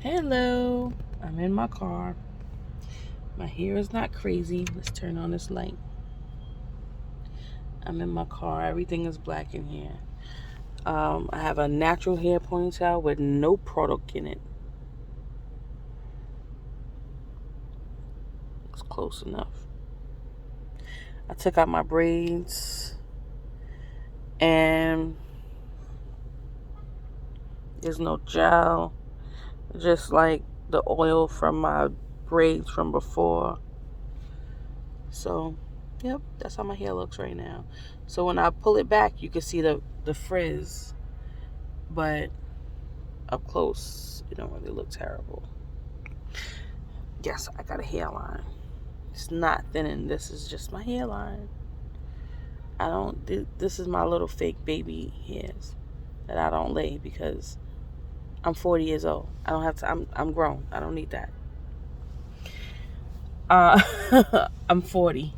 Hello, I'm in my car. My hair is not crazy. Let's turn on this light. I'm in my car. Everything is black in here. I have a natural hair ponytail with no product in it. It's close enough. I took out my braids and there's no gel, just like the oil from my braids from before. So, yep, that's how my hair looks right now. So when I pull it back, you can see the frizz, but up close, it don't really look terrible. Yes, I got a hairline. It's not thinning. This is just my hairline. I don't. This is my little fake baby hairs that I don't lay because I'm 40 years old. I don't have to. I'm grown. I don't need that. I'm 40.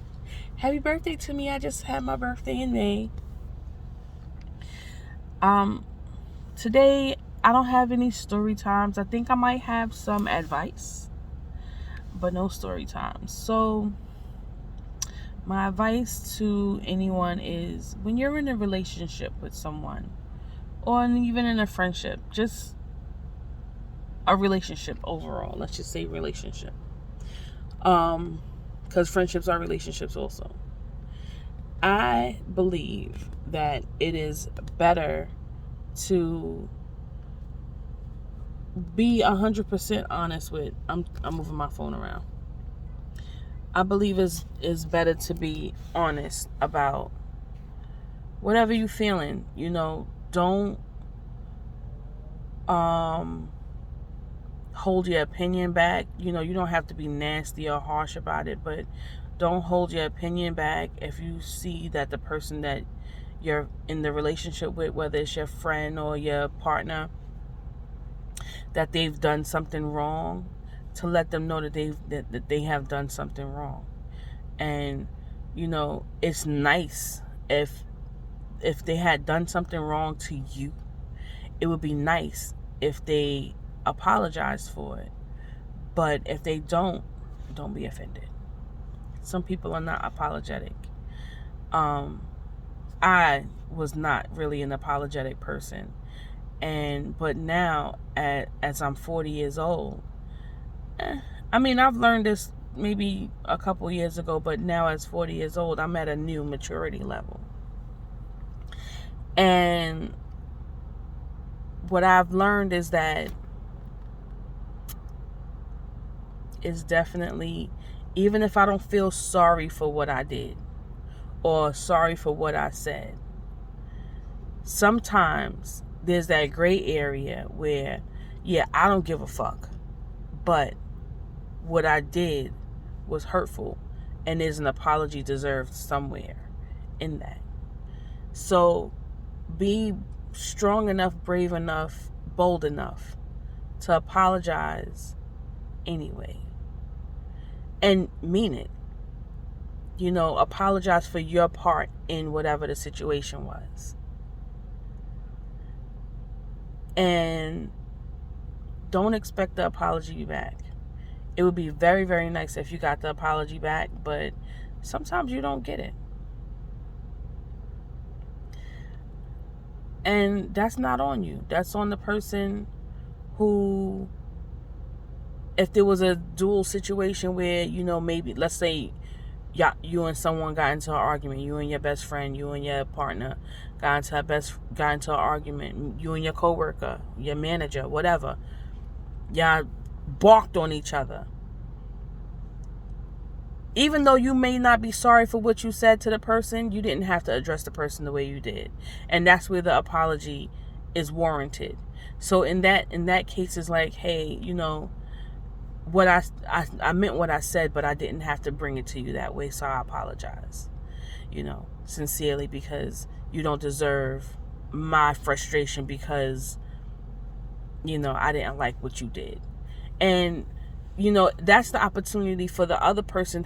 Happy birthday to me. I just had my birthday in May. Um, Today I don't have any story times. I think I might have some advice, but no story times. So my advice to anyone is when you're in a relationship with someone or even in a friendship, just a relationship overall, let's just say relationship. Because friendships are relationships also. I believe that it is better to be 100% honest with. I'm moving my phone around. I believe is better to be honest about whatever you're feeling. Don't hold your opinion back. You don't have to be nasty or harsh about it, but don't hold your opinion back if you see that the person that you're in the relationship with, whether it's your friend or your partner, that they've done something wrong, to let them know that they have done something wrong. And it's nice if they had done something wrong to you. It would be nice if they apologize for it. But if they don't be offended. Some people are not apologetic. I was not really an apologetic person. But now, as I'm 40 years old, I've learned this maybe a couple years ago, but now as 40 years old, I'm at a new maturity level. And what I've learned is that it's definitely, even if I don't feel sorry for what I did or sorry for what I said, sometimes there's that gray area where, yeah, I don't give a fuck, but what I did was hurtful and there's an apology deserved somewhere in that. So be strong enough, brave enough, bold enough to apologize anyway. And mean it. Apologize for your part in whatever the situation was. And don't expect the apology back. It would be very, very nice if you got the apology back, but sometimes you don't get it. And that's not on you. That's on the person who, if there was a dual situation where, maybe, let's say, you and someone got into an argument, you and your best friend, you and your partner got into an argument, you and your coworker, your manager, whatever, y'all barked on each other. Even though you may not be sorry for what you said to the person, you didn't have to address the person the way you did. And that's where the apology is warranted. So in that case, it's like, hey, what I meant what I said, but I didn't have to bring it to you that way, so I apologize, sincerely, because you don't deserve my frustration because, I didn't like what you did. And, that's the opportunity for the other person,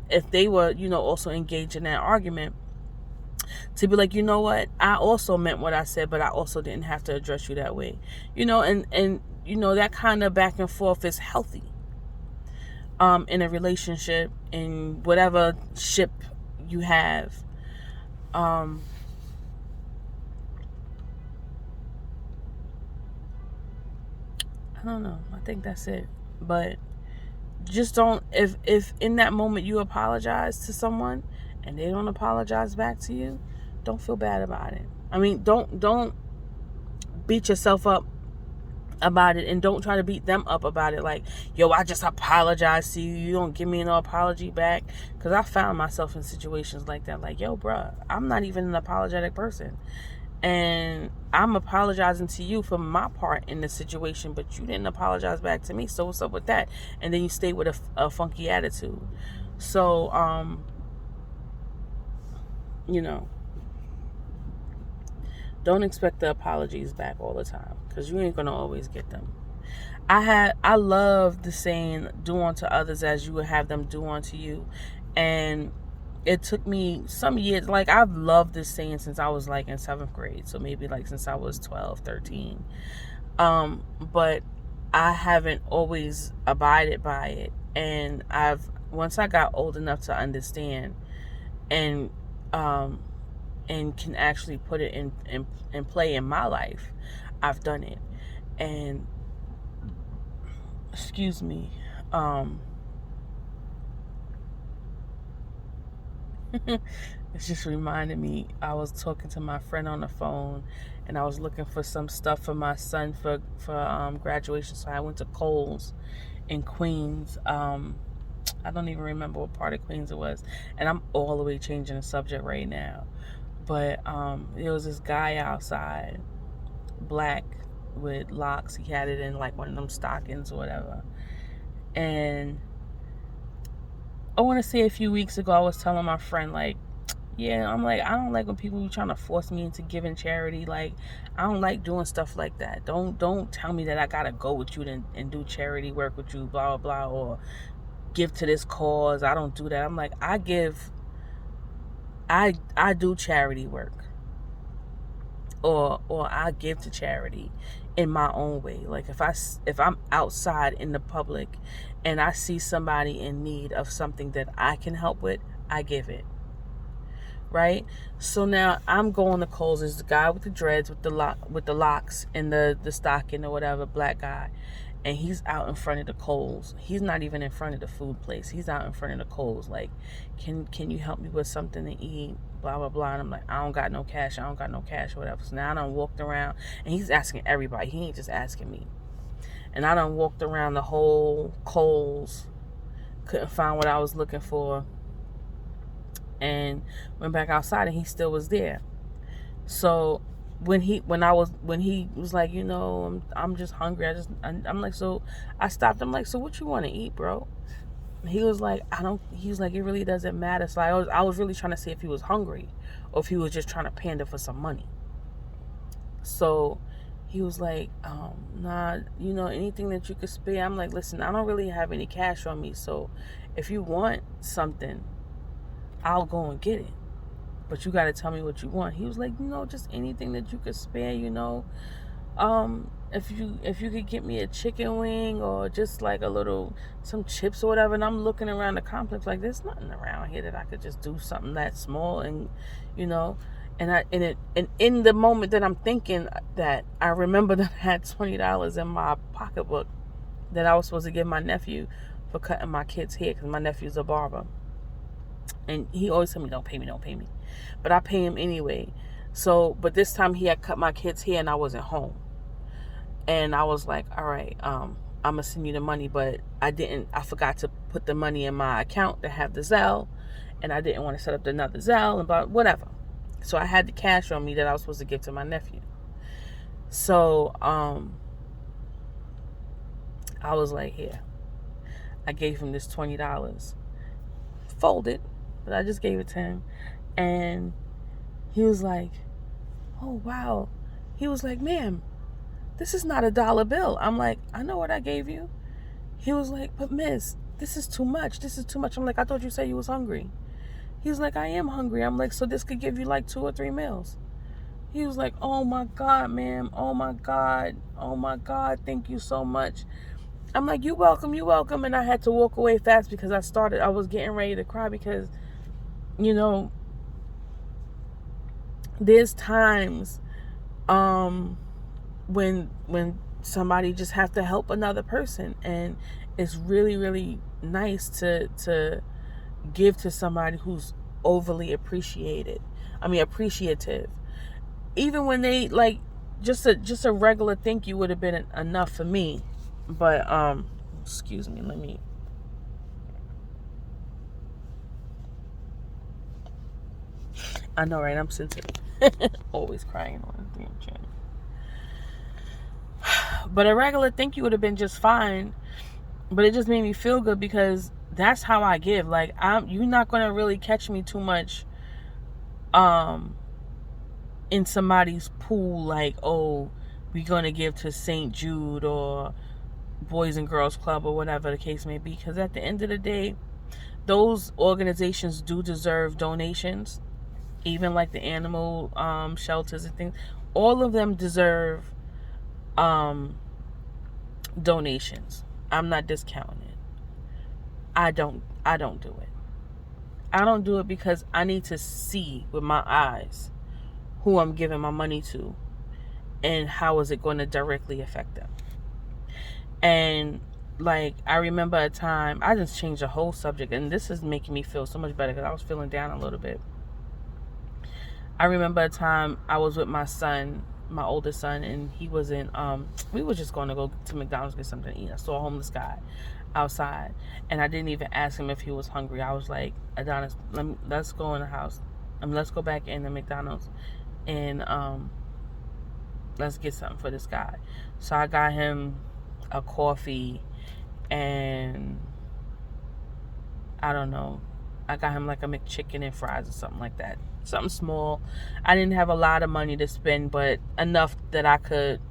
if they were, also engaged in that argument, to be like, what, I also meant what I said, but I also didn't have to address you that way, and that kind of back and forth is healthy in a relationship, in whatever ship you have. I don't know. I think that's it. But just don't, if in that moment you apologize to someone and they don't apologize back to you, don't feel bad about it. I mean, don't beat yourself up about it, and don't try to beat them up about it. Like, yo, I just apologized to you, you don't give me no apology back. Because I found myself in situations like that. Like, yo, bruh, I'm not even an apologetic person, and I'm apologizing to you for my part in the situation, but you didn't apologize back to me. So what's up with that? And then you stay with a funky attitude. So don't expect the apologies back all the time, because you ain't gonna always get them. I love the saying, do unto others as you would have them do unto you. And it took me some years. Like, I've loved this saying since I was like in 7th grade. So maybe like since I was 12, 13. But I haven't always abided by it. And once I got old enough to understand and can actually put it in play in my life, I've done it. And excuse me, it's just reminded me, I was talking to my friend on the phone, and I was looking for some stuff for my son for graduation. So I went to Kohl's in Queens. I don't even remember what part of Queens it was, and I'm all the way changing the subject right now. But there was this guy outside, black with locks. He had it in like one of them stockings or whatever. And I want to say a few weeks ago, I was telling my friend, like, yeah, I'm like, I don't like when people be trying to force me into giving charity. Like, I don't like doing stuff like that. Don't tell me that I gotta go with you and do charity work with you, blah blah blah, or give to this cause. I don't do that. I'm like, I do charity work, or I give to charity in my own way. Like, if I'm outside in the public and I see somebody in need of something that I can help with, I give it. Right? So now I'm going to Kohl's. There's the guy with the dreads, with the locks and the stocking or whatever, black guy. And he's out in front of the Kohl's. He's not even in front of the food place. He's out in front of the Kohl's. Like, can you help me with something to eat? Blah, blah, blah. And I'm like, I don't got no cash, or whatever. So now I done walked around, and he's asking everybody. He ain't just asking me. And I done walked around the whole Kohl's. Couldn't find what I was looking for. And went back outside, and he still was there. So when he was like, I'm just hungry. I'm like, so I stopped. I'm like, so what you want to eat, bro? And he was like, he was like, it really doesn't matter. So I was really trying to see if he was hungry or if he was just trying to pander for some money. So he was like, nah, anything that you could spare. I'm like, listen, I don't really have any cash on me. So if you want something, I'll go and get it. But you got to tell me what you want. He was like, just anything that you could spare, if you could get me a chicken wing or just like some chips or whatever. And I'm looking around the complex like, there's nothing around here that I could just do something that small. And and in the moment that I'm thinking that, I remember that I had $20 in my pocketbook that I was supposed to give my nephew for cutting my kid's hair, because my nephew's a barber. And he always told me, don't pay me. But I pay him anyway. So, but this time he had cut my kid's hair and I wasn't home. And I was like, all right, I'm going to send you the money. But I forgot to put the money in my account to have the Zelle. And I didn't want to set up another Zelle and whatever. So I had the cash on me that I was supposed to give to my nephew. So, I was like, here. I gave him this $20. Folded. But I just gave it to him. And he was like, oh, wow. He was like, ma'am, this is not a dollar bill. I'm like, I know what I gave you. He was like, but miss, this is too much. I'm like, I thought you said you was hungry. He was like, I am hungry. I'm like, so this could give you like 2 or 3 meals. He was like, oh my God, ma'am. Oh my God. Oh my God. Thank you so much. I'm like, you're welcome. You're welcome. And I had to walk away fast because I was getting ready to cry because, you know, there's times when somebody just have to help another person, and it's really, really nice to give to somebody who's overly appreciative. Even when they like just a regular thank you would have been enough for me. But excuse me, let me. I know, right? I'm sensitive. Always crying on the damn channel. But a regular thank you would have been just fine. But it just made me feel good because that's how I give. Like, you're not gonna really catch me too much in somebody's pool, like, oh, we're gonna give to St. Jude or Boys and Girls Club or whatever the case may be. Because at the end of the day, those organizations do deserve donations. Even like the animal shelters and things, all of them deserve donations. I'm not discounting it. I don't do it. I don't do it because I need to see with my eyes who I'm giving my money to and how is it going to directly affect them. And like, I remember a time, I just changed the whole subject, and this is making me feel so much better because I was feeling down a little bit. I remember a time I was with my son, my oldest son, and he was in, we were just going to go to McDonald's get something to eat. I saw a homeless guy outside, and I didn't even ask him if he was hungry. I was like, Adonis, let's go in the house. Let's go back in the McDonald's, and let's get something for this guy. So I got him a coffee, and I don't know, I got him like a McChicken and fries or something like that. Something small. I didn't have a lot of money to spend, but enough that I could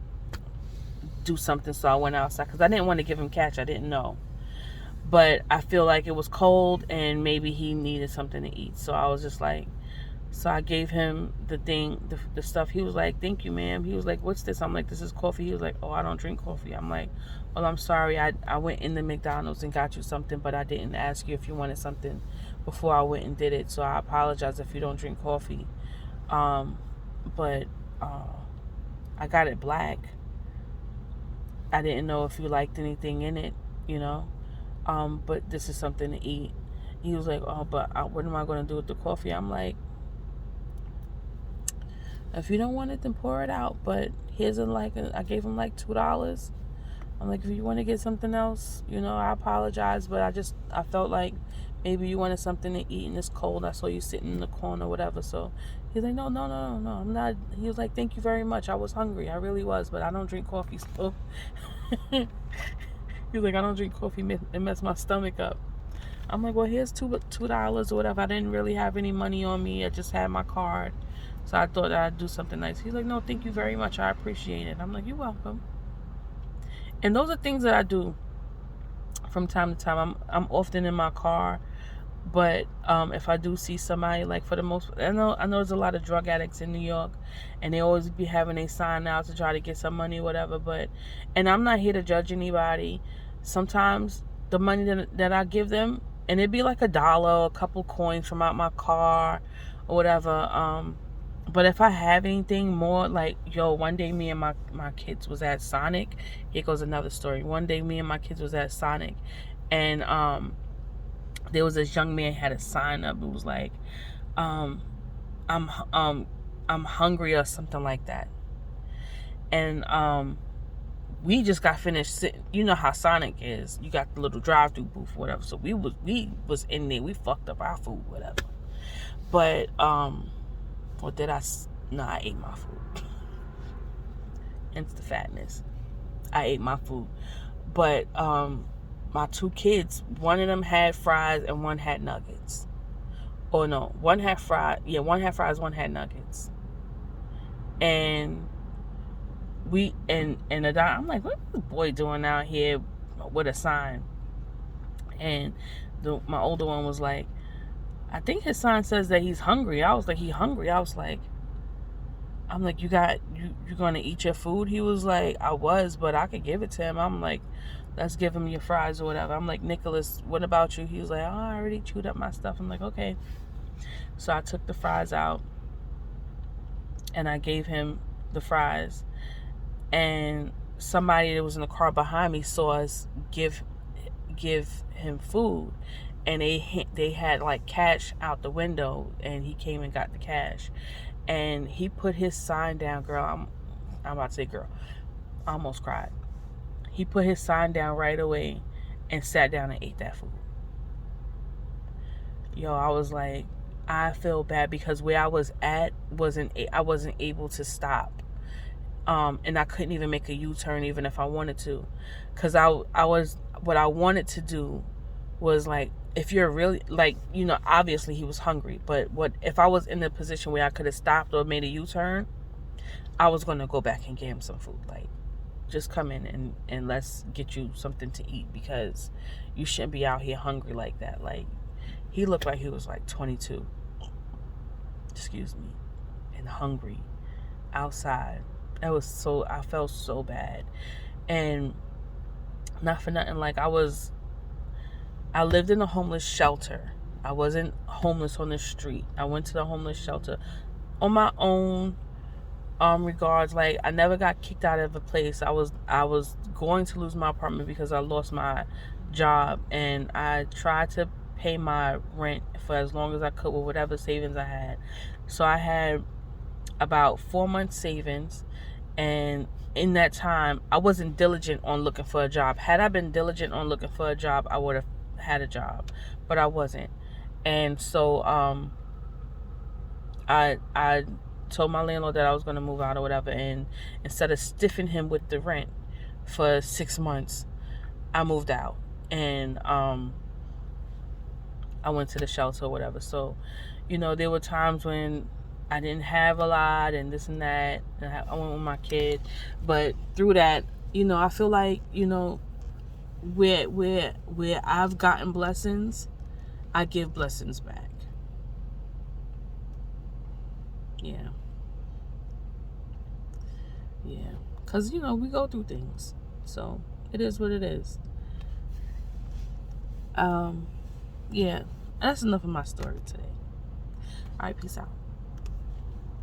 do something. So I went outside because I didn't want to give him cash. I didn't know. But I feel like it was cold and maybe he needed something to eat. So I was just like, so I gave him the thing, the stuff. He was like, thank you, ma'am. He was like, what's this? I'm like, this is coffee. He was like, oh, I don't drink coffee. I'm like, well, I'm sorry. I went in the McDonald's and got you something, but I didn't ask you if you wanted something before I went and did it. So I apologize if you don't drink coffee. But I got it black. I didn't know if you liked anything in it, you know. But this is something to eat. He was like, oh, but what am I going to do with the coffee? I'm like, if you don't want it, then pour it out. But here's I gave him like $2. I'm like, if you want to get something else, you know, I apologize, but I felt like maybe you wanted something to eat and it's cold. I saw you sitting in the corner or whatever. So he's like, no, I'm not. He was like, thank you very much. I was hungry. I really was, but I don't drink coffee. So he's like, I don't drink coffee. It messed my stomach up. I'm like, well, here's $2 or whatever. I didn't really have any money on me. I just had my card. So I thought I'd do something nice. He's like, no, thank you very much. I appreciate it. I'm like, you're welcome. And those are things that I do from time to time. I'm often in my car, but if I do see somebody, like, for the most, I know there's a lot of drug addicts in New York, and they always be having a sign out to try to get some money or whatever. And I'm not here to judge anybody. Sometimes the money that I give them, and it'd be like $1, a couple coins from out my car or whatever. But if I have anything more, like, one day me and my kids was at Sonic. Here goes another story. One day me and my kids was at Sonic, and there was this young man had a sign up. It was like, I'm hungry or something like that. And we just got finished sitting. You know how Sonic is. You got the little drive-through booth or whatever. So we was in there. We fucked up our food, whatever. But or did I? No, I ate my food. Hence the fatness. I ate my food. But my two kids, one of them had fries and one had nuggets. Or no, one had fries. Yeah, one had fries, one had nuggets. And I'm like, what is this boy doing out here with a sign? And my older one was like, I think his sign says that he's hungry. I was like, he hungry? I was like, I'm like, you're gonna eat your food? He was like, I was, but I could give it to him. I'm like, let's give him your fries or whatever. I'm like, Nicholas, what about you? He was like, oh, I already chewed up my stuff. I'm like, okay. So I took the fries out and I gave him the fries. And somebody that was in the car behind me saw us give him food, and they had like cash out the window, and he came and got the cash, and he put his sign down. Girl, I'm about to say girl, I almost cried. He put his sign down right away and sat down and ate that food. Yo, I was like, I feel bad because where I was at I wasn't able to stop. And I couldn't even make a U-turn even if I wanted to, because what I wanted to do was, like, if you're really, like, obviously he was hungry, but what if I was in a position where I could have stopped or made a U-turn, I was going to go back and get him some food. Like, just come in and let's get you something to eat, because you shouldn't be out here hungry like that. Like, he looked like he was like 22, excuse me, and hungry outside. I felt so bad. And not for nothing, like, I lived in a homeless shelter. I wasn't homeless on the street. I went to the homeless shelter on my own, regards. Like, I never got kicked out of a place. I was going to lose my apartment because I lost my job, and I tried to pay my rent for as long as I could with whatever savings I had. So I had about 4 months savings, and in that time I wasn't diligent on looking for a job. Had I been diligent on looking for a job, I would have had a job, but I wasn't. And so I told my landlord that I was going to move out or whatever, and instead of stiffing him with the rent for 6 months, I moved out, and I went to the shelter or whatever. So, there were times when I didn't have a lot and this and that, and I went with my kid. But through that, I feel like, where I've gotten blessings, I give blessings back. Yeah. Because, we go through things. So, it is what it is. Yeah. That's enough of my story today. All right, peace out.